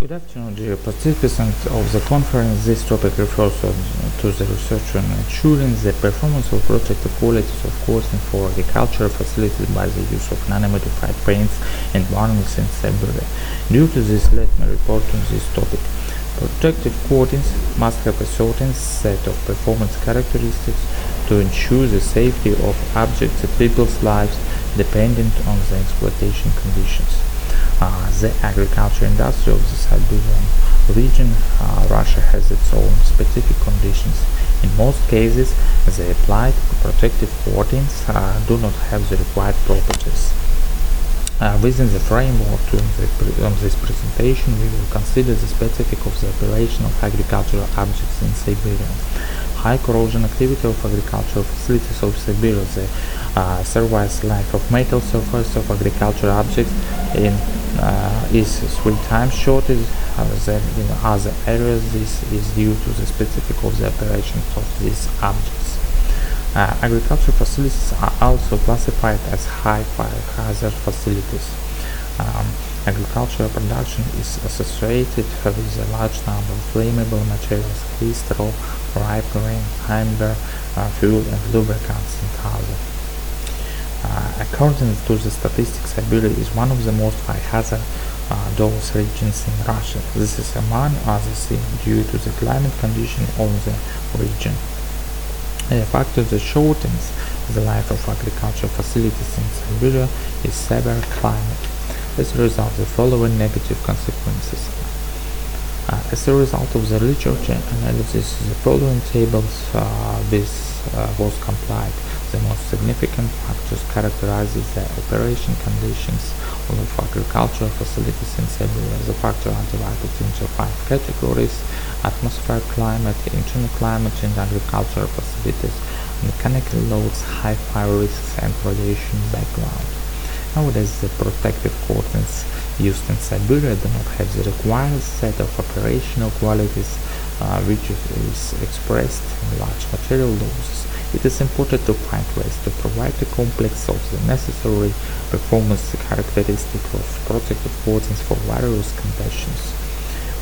Good afternoon, dear participants of the conference. This topic refers to the research on ensuring the performance of protective qualities of coating for agricultural facilities by the use of nano-modified paints and varnishes in Siberia. Due to this, let me report on this topic. Protective coatings must have a certain set of performance characteristics to ensure the safety of objects and people's lives dependent on the exploitation conditions. The agriculture industry of the Siberian region, Russia has its own specific conditions. In most cases, the applied protective coatings do not have the required properties. Within the framework of this presentation, we will consider the specific of the operation of agricultural objects in Siberia. High corrosion activity of agricultural facilities of Siberia, the service life of metal surface of agricultural objects is 3 times shorter than in other areas. This is due to the specific of the operations of these objects. Agricultural facilities are also classified as high fire hazard facilities. Agricultural production is associated with a large number of flammable materials: hay, straw, ripe grain, timber, fuel and lubricants, and others. According to the statistics, Siberia is one of the most high hazard those regions in Russia. This is among other things due to the climate condition of the region. A factor that shortens the life of agricultural facilities in Siberia is severe climate. As a result, the following negative consequences. As a result of the literature analysis, the following tables was complied. The most significant factors characterizes the operation conditions of agricultural facilities in Siberia. The factors are divided into 5 categories: atmospheric climate, internal climate in agricultural facilities, mechanical loads, high fire risks, and radiation background. Nowadays, the protective coatings used in Siberia do not have the required set of operational qualities which is expressed in large material doses. It is important to find ways to provide a complex of the necessary performance characteristics of protective coatings for various conditions.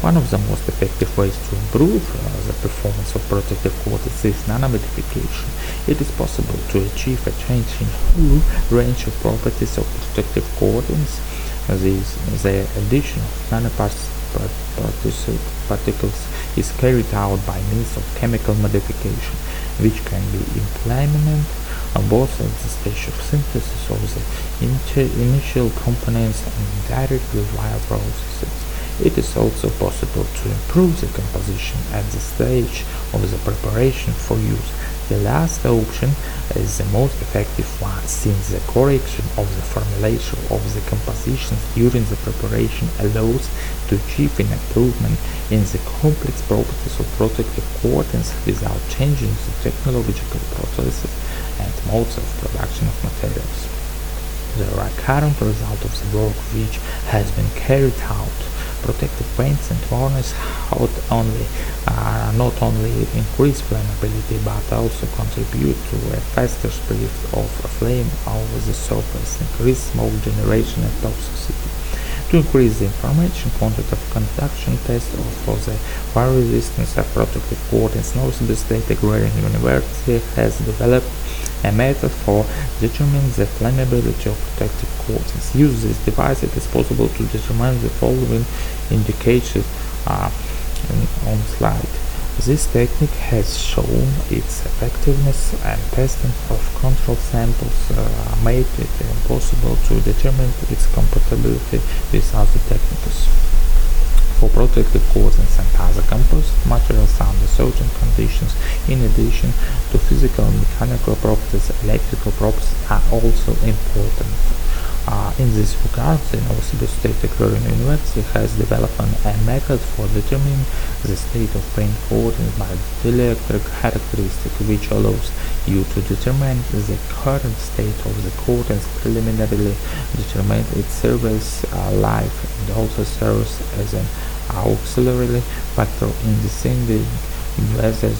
One of the most effective ways to improve the performance of protective coatings is nano-modification. It is possible to achieve a change in full range of properties of protective coatings. The addition of nanoparticles is carried out by means of chemical modification, which can be implemented both at the stage of synthesis of the initial components and directly via processes. It is also possible to improve the composition at the stage of the preparation for use. The last option is the most effective one, since the correction of the formulation of the compositions during the preparation allows to achieve an improvement in the complex properties of protective coatings without changing the technological processes and modes of production of materials. The current result of the work which has been carried out. Protective paints and varnishes not only increase flammability but also contribute to a faster spread of a flame over the surface, increase smoke generation and toxicity. To increase the information content of conduction test for the fire resistance of protective coatings, Novosibirsk State Agrarian University has developed a method for determining the flammability of protective coatings. Using this device, it is possible to determine the following indicators on slide. This technique has shown its effectiveness, and testing of control samples made it impossible to determine its compatibility with other techniques. For protective coatings and other composite materials under certain conditions, in addition to physical and mechanical properties, electrical properties are also important. In this regard, the Novosibirsk State Agrarian University has developed a method for determining the state of paint coating by dielectric characteristic, which allows you to determine the current state of the coatings, preliminarily determine its service life, and also serves as an auxiliary factor in deciding whether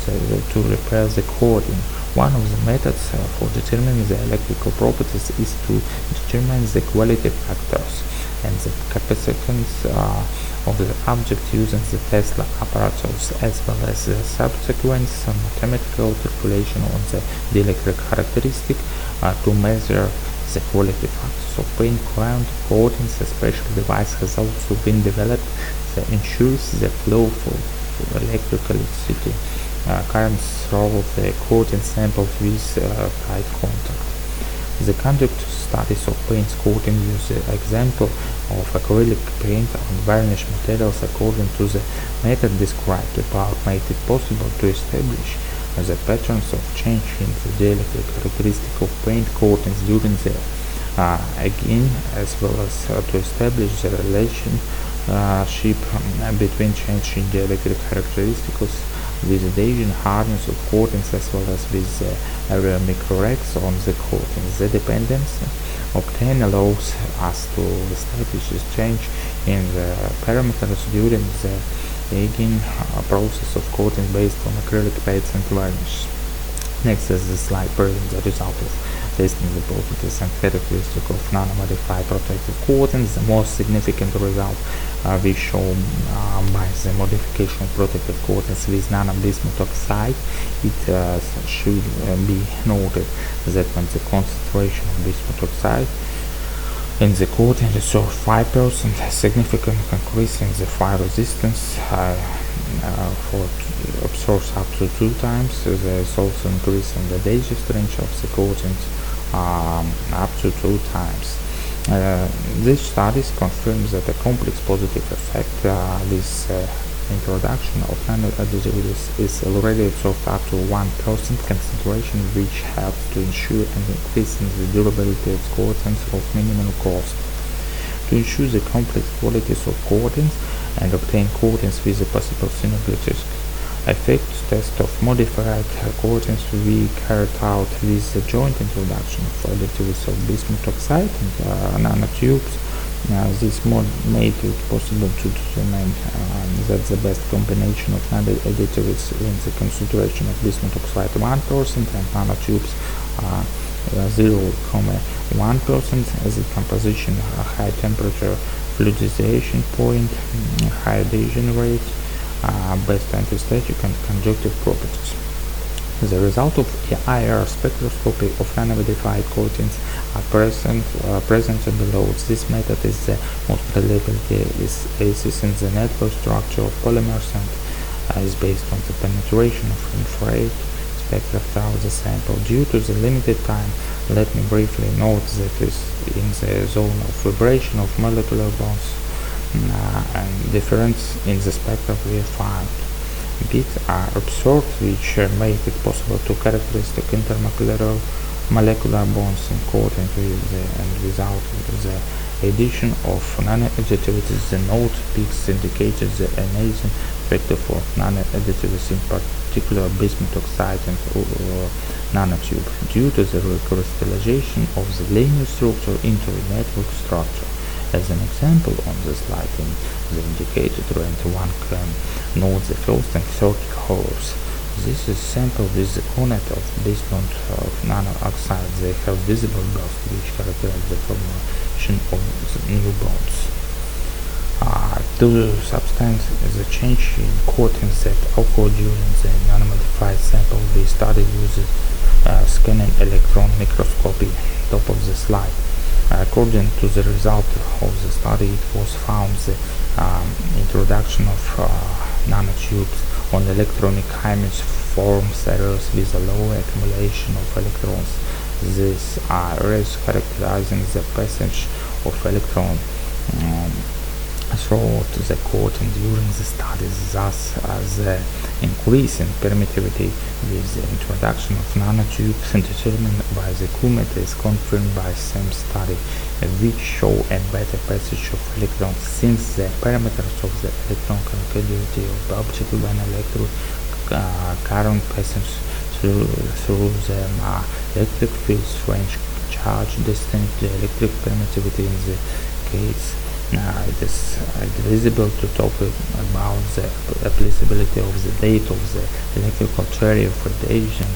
to repair the coating. One of the methods for determining the electrical properties is to determine the quality factors and the capacitance of the object using the Tesla apparatus, as well as the subsequent mathematical calculation on the dielectric characteristic to measure the quality factors of paint coatings. A special device has also been developed that ensures the flow of electricity currents through the coating samples with tight contact. The conduct studies of paint coating use the example of acrylic paint on varnish materials according to the method described above made it possible to establish the patterns of change in the dielectric characteristic of paint coatings during the again, as well as to establish the relationship between change in dielectric characteristics with the aging hardness of coatings, as well as with the area microrex on the coatings. The dependence obtained allows us to establish this change in the parameters during the aging process of coating based on acrylic paints and varnish. Next is the slide presents the result of testing the properties and characteristics of nano-modified protective coatings. The most significant result we show by the modification of protective coatings with nano-bismuth oxide. It should be noted that when the concentration of bismuth oxide in the coating reaches 5%, significant increase in the fire resistance for absorbs up to 2 times. There is also increase in the daisy strength of the coatings up to 2 times. These studies confirm that a complex positive effect with introduction of nano-additives is already observed up to 1% concentration, which helps to ensure an increase in the durability of coatings of minimal cost. To ensure the complex qualities of coatings and obtain coatings with a possible synergistic effect, test of modified coatings we carried out with the joint introduction of additives of bismuth oxide and nanotubes. This made it possible to determine that the best combination of nano-additives in the concentration of bismuth oxide 1% and nanotubes 0.1% as a composition, a high temperature fluidization point, high adhesion rate, best antistatic and conductive properties. The result of IR spectroscopy of nano-modified coatings are present below. This method is the most reliable basis in the network structure of polymers and is based on the penetration of infrared spectra through the sample. Due to the limited time, let me briefly note that is in the zone of vibration of molecular bonds and difference in the spectra we found. Bits are observed which make it possible to characteristic intermolecular bonds in coating with and without the addition of nano-additives. The node peaks indicated the amazing effect of nano-additives, in particular bismuth oxide and nanotube, due to the recrystallization of the linear structure into a network structure. As an example on the slide in the indicated range, one can note the first and third curves. This is sample with the content of bismuth nano oxide. They have visible bursts which characterize the formation of the new bonds. To substance the change in coatings that occur during the nano-modified sample, we studied using scanning electron microscopy. Top of the slide. According to the result of the study, it was found the introduction of nanotubes on electronic image forms errors with a low accumulation of electrons. These are errors characterizing the passage of electron throughout the coating during the studies. Thus, the increase in permittivity with the introduction of nanotubes determined by the Comet is confirmed by same study, which show a better passage of electrons, since the parameters of the electron conductivity of the object when electric current passes through them electric field strength, charge distance, the electric permittivity in the case. It is visible to talk about the applicability of the date of the electrical theory of radiation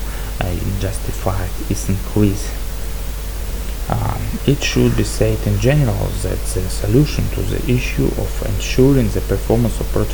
justified its increase. It should be said in general that the solution to the issue of ensuring the performance of project